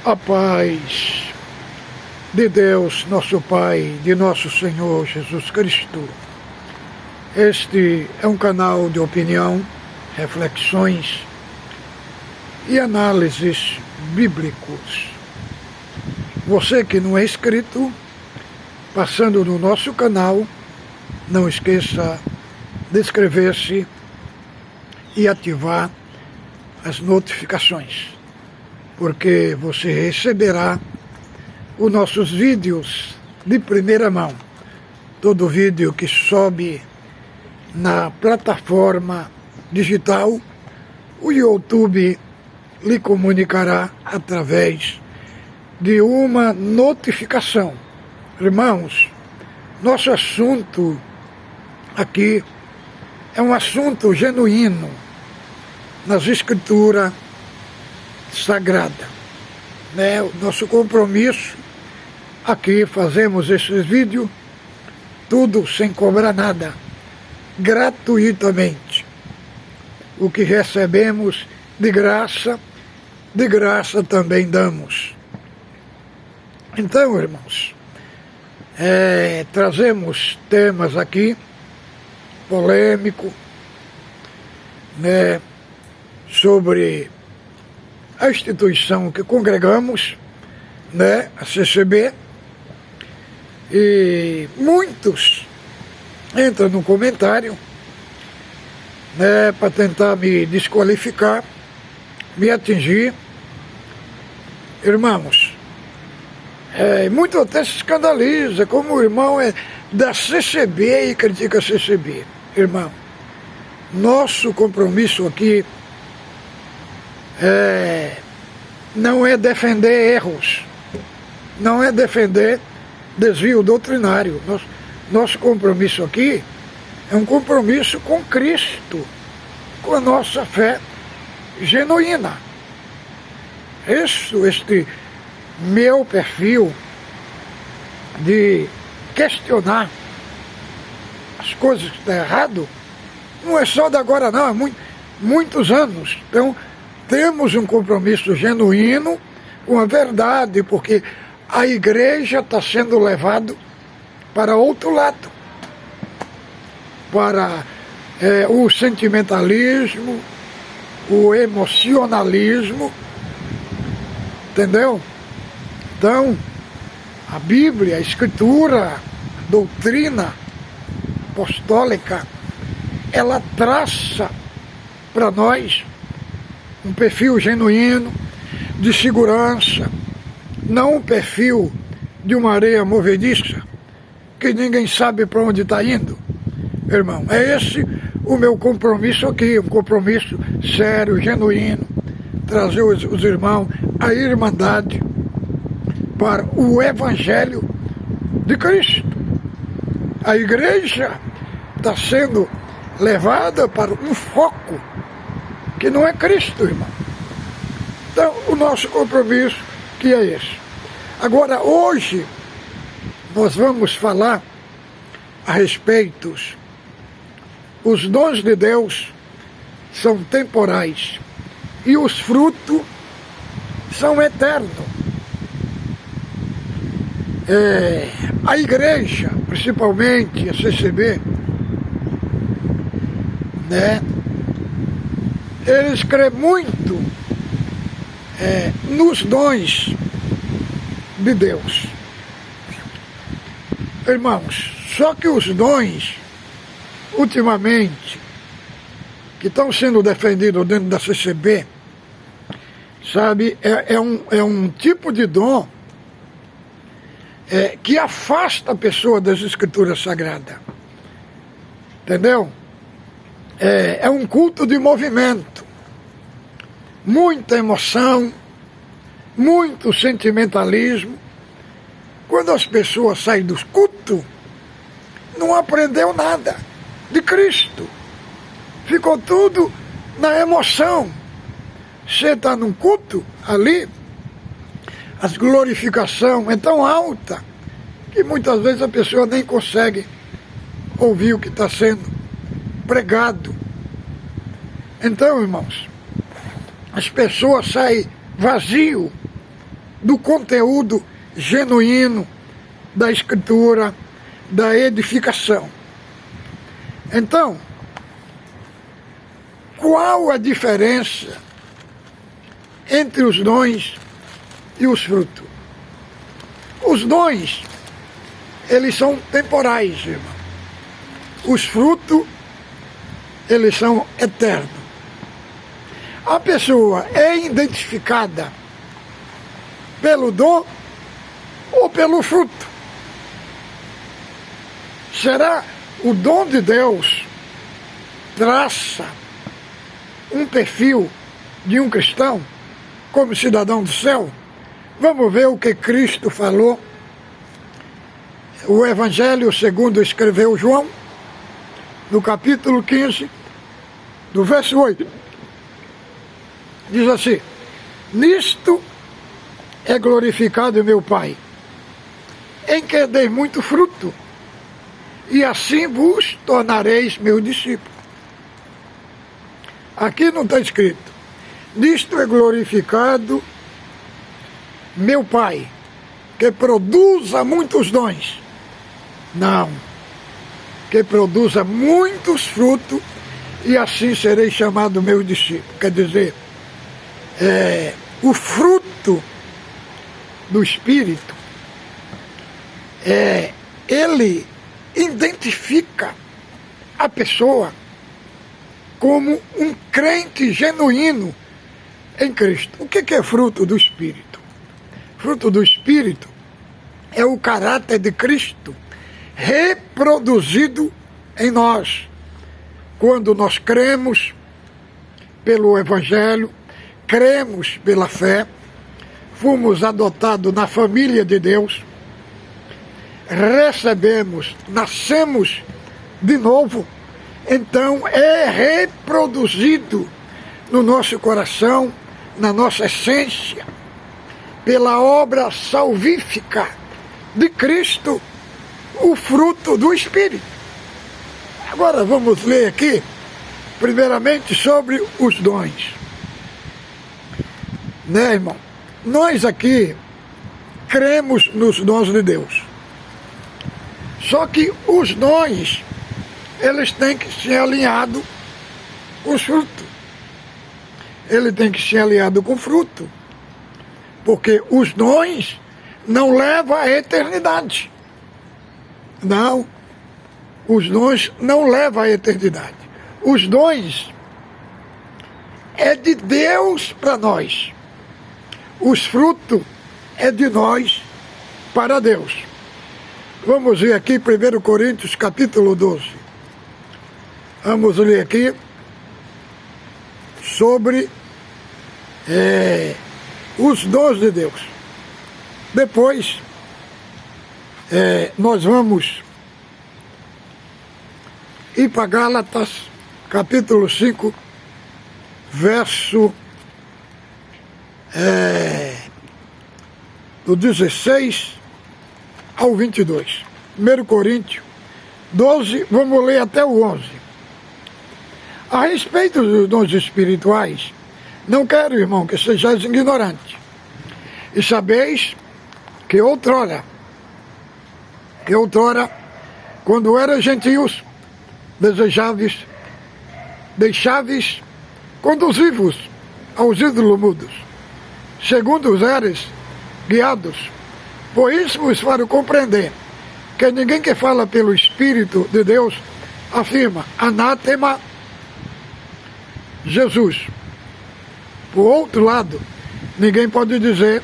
A paz de Deus, nosso Pai, de nosso Senhor Jesus Cristo. Este é um canal de opinião, reflexões e análises bíblicos. Você que não é inscrito, passando no nosso canal, não esqueça de inscrever-se e ativar as notificações, porque você receberá os nossos vídeos de primeira mão. Todo vídeo que sobe na plataforma digital, o YouTube lhe comunicará através de uma notificação. Irmãos, nosso assunto aqui é um assunto genuíno nas Escrituras Sagradas. O nosso compromisso aqui, fazemos esses vídeos tudo sem cobrar nada, gratuitamente. O que recebemos de graça também damos. Então, irmãos, trazemos temas aqui polêmicos, sobre a instituição que congregamos, a CCB, e muitos entram no comentário, para tentar me desqualificar, me atingir. Irmãos, muito até se escandaliza, como o irmão é da CCB e critica a CCB. Irmão, nosso compromisso aqui não é defender erros, não é defender desvio doutrinário. Nosso compromisso aqui é um compromisso com Cristo, com a nossa fé genuína. Este meu perfil de questionar as coisas que estão errado não é só de agora não, é muitos anos. Então, temos um compromisso genuíno com a verdade, porque a igreja está sendo levada para outro lado, para o sentimentalismo, o emocionalismo, entendeu? Então, a Bíblia, a Escritura, a doutrina apostólica, ela traça para nós um perfil genuíno, de segurança, não um perfil de uma areia movediça, que ninguém sabe para onde está indo. Irmão, é esse o meu compromisso aqui, um compromisso sério, genuíno, trazer os irmãos, a irmandade, para o Evangelho de Cristo. A igreja está sendo levada para um foco que não é Cristo, irmão. Então, o nosso compromisso que é esse. Agora, hoje, nós vamos falar a respeito, os dons de Deus são temporais e os frutos são eternos. A igreja, principalmente a CCB, eles creem muito nos dons de Deus. Irmãos, só que os dons, ultimamente, que estão sendo defendidos dentro da CCB, sabe, é um tipo de dom que afasta a pessoa das Escrituras Sagradas. Entendeu? É um culto de movimento, muita emoção, muito sentimentalismo. Quando as pessoas saem dos cultos, não aprendeu nada de Cristo. Ficou tudo na emoção. Você está num culto ali, a glorificação é tão alta que muitas vezes a pessoa nem consegue ouvir o que está sendo pregado. Então, irmãos, as pessoas saem vazio do conteúdo genuíno da Escritura, da edificação. Então, qual a diferença entre os dons e os frutos? Os dons, eles são temporais, irmão. Os frutos, eles são eternos. A pessoa é identificada pelo dom ou pelo fruto? Será o dom de Deus traça um perfil de um cristão como cidadão do céu? Vamos ver o que Cristo falou. O Evangelho segundo escreveu João, no capítulo 15, do verso 8. Diz assim: nisto é glorificado meu Pai, em que deis muito fruto, e assim vos tornareis meus discípulos. Aqui não está escrito, nisto é glorificado meu Pai, que produza muitos dons. Não, que produza muitos frutos, e assim serei chamado meu discípulo. Quer dizer, o fruto do Espírito, ele identifica a pessoa como um crente genuíno em Cristo. O que é fruto do Espírito? Fruto do Espírito é o caráter de Cristo reproduzido em nós. Quando nós cremos pelo Evangelho, cremos pela fé, fomos adotados na família de Deus, recebemos, nascemos de novo, então é reproduzido no nosso coração, na nossa essência, pela obra salvífica de Cristo, o fruto do Espírito. Agora vamos ler aqui, primeiramente, sobre os dons. Né, irmão? Nós aqui cremos nos dons de Deus. Só que os dons, eles têm que ser alinhados com os frutos. Ele tem que ser alinhado com o fruto. Porque os dons não levam à eternidade. Não. Os dons não levam à eternidade. Os dons é de Deus para nós. Os frutos é de nós para Deus. Vamos ver aqui 1 Coríntios capítulo 12. Vamos ler aqui sobre os dons de Deus. Depois nós vamos ir para Gálatas capítulo 5, verso do 16 ao 22. 1 Coríntios 12, vamos ler até o 11. A respeito dos dons espirituais, não quero, irmão, que sejais ignorantes. E sabeis que outrora, quando eras gentios, deixáveis conduzir-vos aos ídolos mudos, segundo os eres guiados. Por isso vos faço compreender que ninguém que fala pelo Espírito de Deus afirma anátema Jesus. Por outro lado, ninguém pode dizer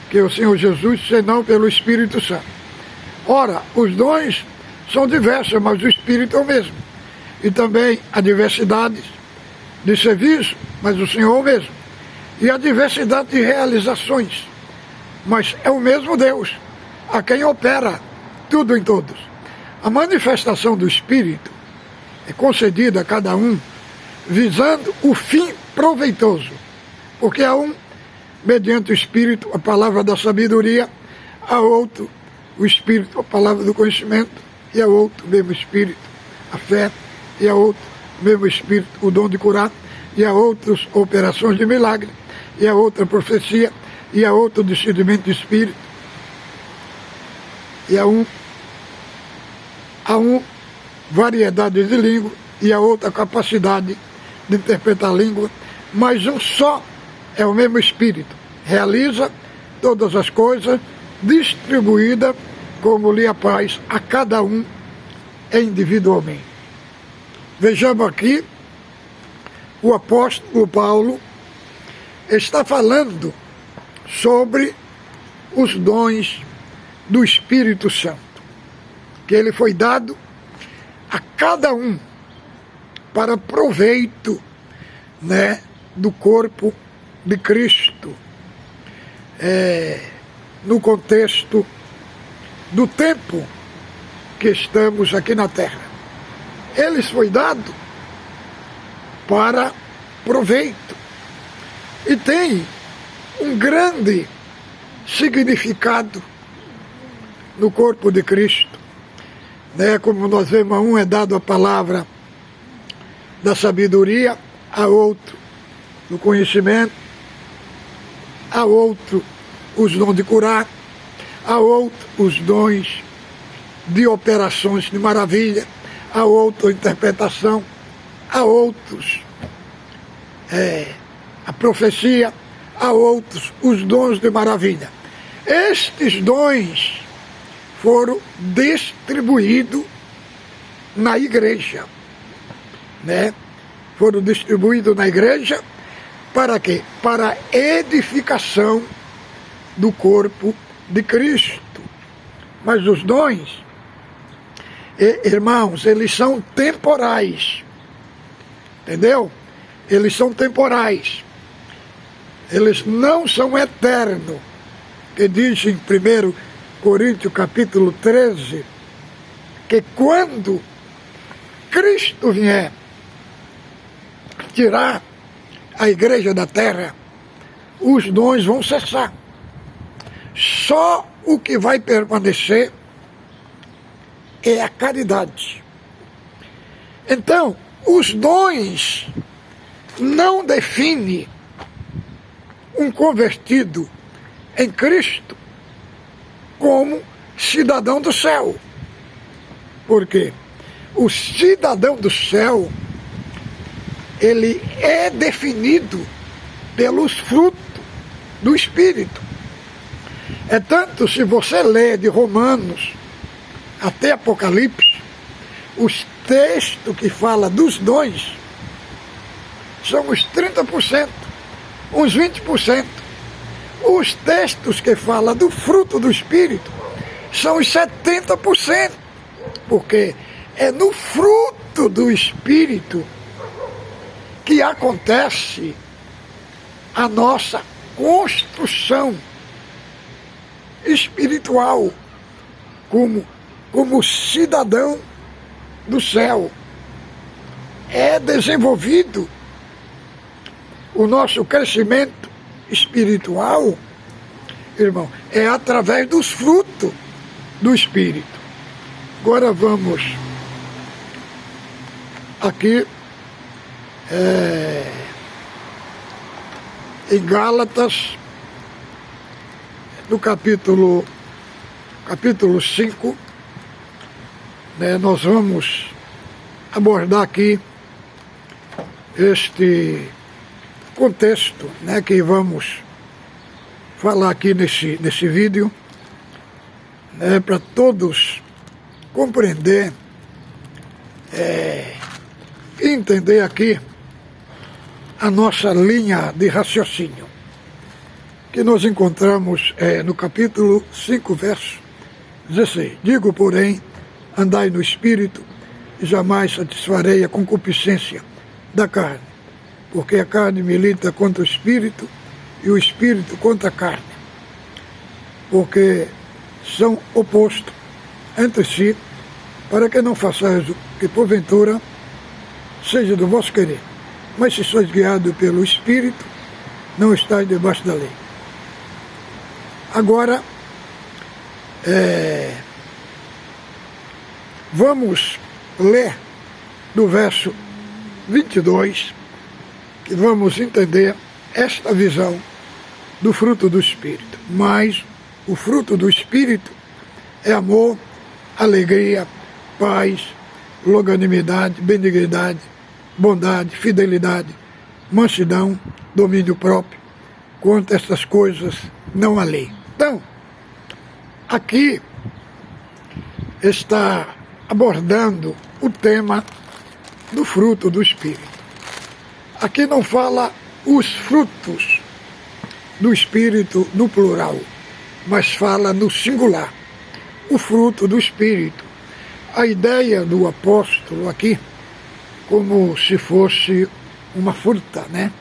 que o Senhor Jesus senão pelo Espírito Santo. Ora, os dons são diversos, mas o Espírito é o mesmo. E também há diversidade de serviço, mas o Senhor é o mesmo. E há diversidade de realizações, mas é o mesmo Deus, a quem opera tudo em todos. A manifestação do Espírito é concedida a cada um visando o fim proveitoso, porque há um, mediante o Espírito, a palavra da sabedoria, a outro, o Espírito, a palavra do conhecimento, e a outro, o mesmo Espírito, a fé, e a outro, o mesmo Espírito, o dom de curar, e a outros, operações de milagre, e a outra, profecia, e a outra o discernimento de espírito, e a um variedade de língua, e a outra capacidade de interpretar a língua, mas um só é o mesmo Espírito, realiza todas as coisas, distribuída como lhe apraz a cada um individualmente. Vejamos aqui, o apóstolo Paulo está falando sobre os dons do Espírito Santo, que ele foi dado a cada um para proveito, né, do corpo de Cristo, no contexto do tempo que estamos aqui na Terra. Eles foi dado para proveito e tem um grande significado no corpo de Cristo, né? Como nós vemos, a um é dado a palavra da sabedoria, a outro do conhecimento, a outro os dons de curar, a outro os dons de operações de maravilha, a outro a interpretação, a outros a profecia, a outros os dons de maravilha. Estes dons foram distribuídos na igreja, né? Foram distribuídos na igreja para quê? Para a edificação do corpo de Cristo. Mas os dons, irmãos, eles são temporais, entendeu? Eles são temporais, eles não são eternos, que diz em 1 Coríntios capítulo 13, que quando Cristo vier tirar a igreja da terra, os dons vão cessar. Só o que vai permanecer é a caridade. Então, os dons não definem um convertido em Cristo como cidadão do céu. Por quê? O cidadão do céu, ele é definido pelos frutos do Espírito. É tanto, se você lê de Romanos até Apocalipse, os textos que falam dos dons são os 30%, uns 20%. Os textos que falam do fruto do Espírito são os 70%, porque é no fruto do Espírito que acontece a nossa construção espiritual como cidadão do céu. É desenvolvido o nosso crescimento espiritual, irmão, é através dos frutos do Espírito. Agora vamos aqui em Gálatas, no capítulo 5, né, nós vamos abordar aqui este contexto, né, que vamos falar aqui nesse vídeo, né, para todos compreender e entender aqui a nossa linha de raciocínio, que nós encontramos no capítulo 5, verso 16. Digo, porém, andai no Espírito, e jamais satisfarei a concupiscência da carne, porque a carne milita contra o Espírito, e o Espírito contra a carne, porque são opostos entre si, para que não façais o que porventura seja do vosso querer. Mas se sois guiados pelo Espírito, não estáis debaixo da lei. Agora, vamos ler do verso 22, que vamos entender esta visão do fruto do Espírito. Mas o fruto do Espírito é amor, alegria, paz, longanimidade, benignidade, bondade, fidelidade, mansidão, domínio próprio. Quanto a essas coisas não há lei. Então, aqui está abordando o tema do fruto do Espírito. Aqui não fala os frutos do Espírito no plural, mas fala no singular, o fruto do Espírito. A ideia do apóstolo aqui, como se fosse uma fruta, né?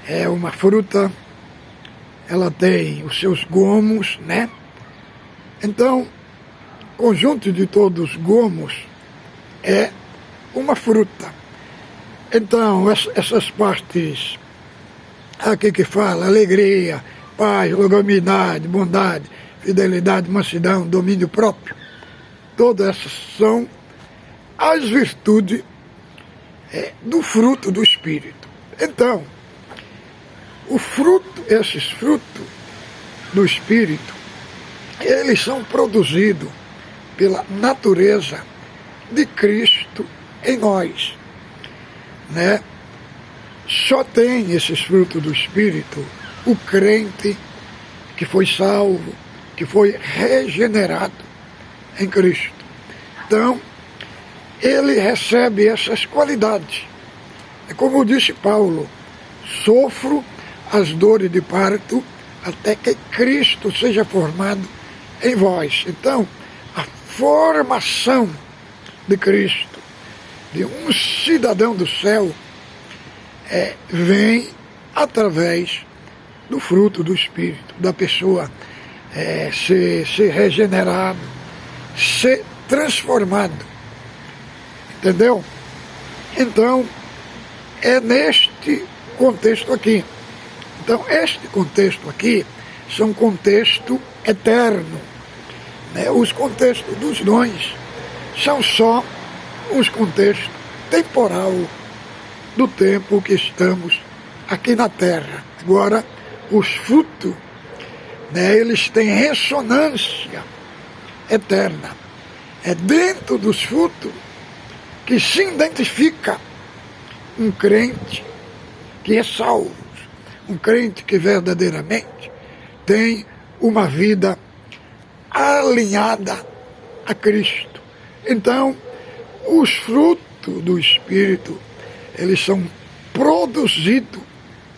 É uma fruta, ela tem os seus gomos, né? Então, conjunto de todos os gomos é uma fruta. Então, essas partes aqui que fala, alegria, paz, longanimidade, bondade, fidelidade, mansidão, domínio próprio, todas essas são as virtudes do fruto do Espírito. Então, esses frutos do Espírito, eles são produzidos pela natureza de Cristo em nós, né? Só tem esses frutos do Espírito o crente que foi salvo, que foi regenerado em Cristo. Então, ele recebe essas qualidades. É como disse Paulo, sofro as dores de parto até que Cristo seja formado em vós. Então, a formação de Cristo, de um cidadão do céu, vem através do fruto do Espírito, da pessoa ser regenerado, ser transformado. Entendeu? Então, é neste contexto aqui. Então, este contexto aqui são contexto eterno, né? Os contextos dos dons são só os contextos temporal do tempo que estamos aqui na Terra. Agora, os frutos, né, eles têm ressonância eterna. É dentro dos frutos que se identifica um crente que é salvo, um crente que verdadeiramente tem uma vida alinhada a Cristo. Então, os frutos do Espírito, eles são produzidos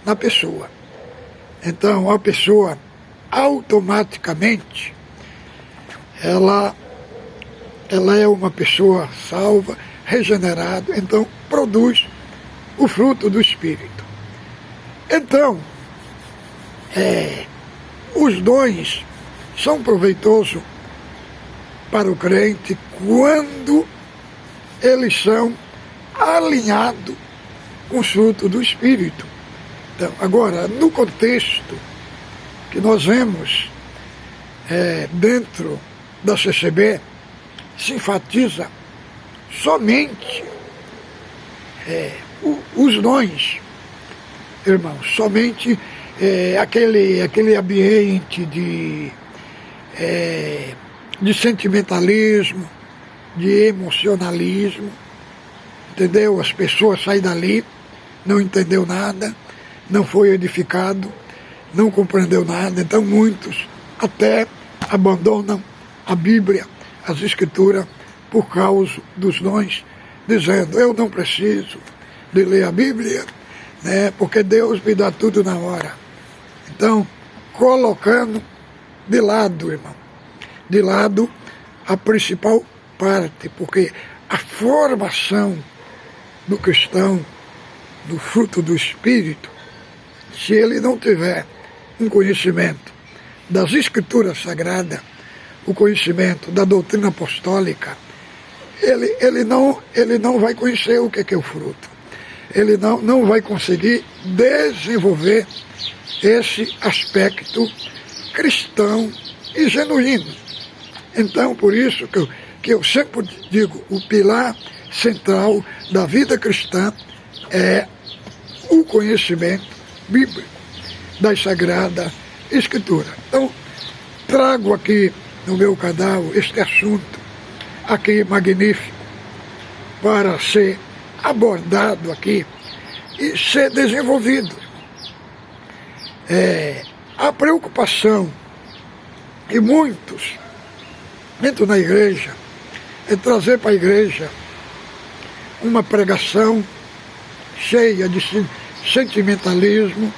na pessoa. Então, a pessoa automaticamente, ela é uma pessoa salva, regenerada, então produz o fruto do Espírito. Então, os dons são proveitosos para o crente quando eles são alinhados com os frutos do Espírito. Então, agora, no contexto que nós vemos dentro da CCB, se enfatiza somente os dons, irmãos, somente aquele ambiente de sentimentalismo, de emocionalismo, entendeu? As pessoas saem dali, não entendeu nada, não foi edificado, não compreendeu nada, então muitos até abandonam a Bíblia, as Escrituras, por causa dos dons, dizendo, eu não preciso de ler a Bíblia, né, porque Deus me dá tudo na hora. Então, colocando de lado, irmão, de lado a principal parte, porque a formação do cristão, do fruto do Espírito, se ele não tiver um conhecimento das Escrituras Sagradas, o conhecimento da doutrina apostólica, ele não vai conhecer o que é o fruto. Ele não vai conseguir desenvolver esse aspecto cristão e genuíno. Então, por isso que eu sempre digo, o pilar central da vida cristã é o conhecimento bíblico. da Sagrada Escritura. Então, trago aqui no meu canal este assunto aqui magnífico para ser abordado aqui e ser desenvolvido. A preocupação, e muitos entram na igreja, é trazer para a igreja uma pregação cheia de sentimentalismo,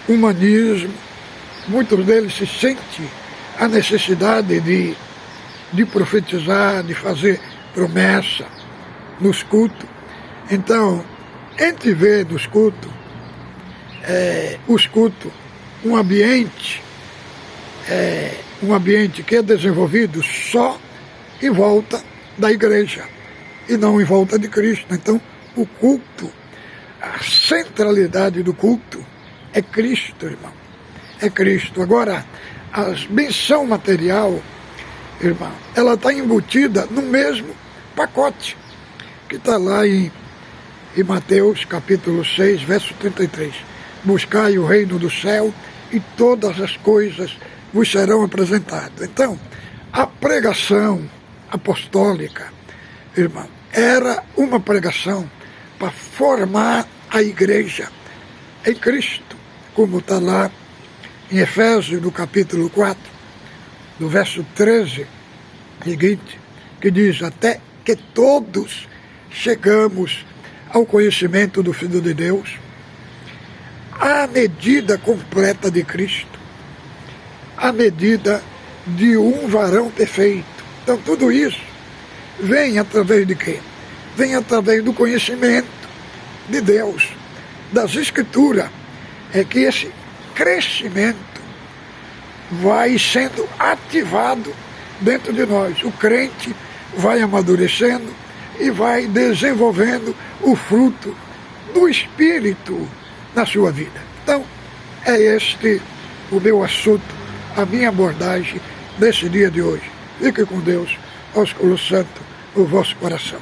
humanismo. Muitos deles se sentem a necessidade de profetizar, de fazer promessa nos cultos. Então, entre ver nos cultos, os cultos, um ambiente que é desenvolvido só em volta da igreja e não em volta de Cristo. Então, o culto, a centralidade do culto é Cristo, irmão. É Cristo. Agora, a benção material, irmão, ela está embutida no mesmo pacote que está lá em Mateus capítulo 6, verso 33. Buscai o reino do céu e todas as coisas vos serão apresentadas. Então, a pregação apostólica, irmão, era uma pregação para formar a igreja em Cristo, como está lá em Efésios, no capítulo 4, no verso 13, seguinte, que diz: até que todos chegamos ao conhecimento do Filho de Deus, à medida completa de Cristo, à medida de um varão perfeito. Então tudo isso vem através de quê? Vem através do conhecimento de Deus, das Escrituras. É que esse crescimento vai sendo ativado dentro de nós. O crente vai amadurecendo e vai desenvolvendo o fruto do Espírito na sua vida. Então, é este o meu assunto, a minha abordagem nesse dia de hoje. Fique com Deus, ósculo santo, o vosso coração.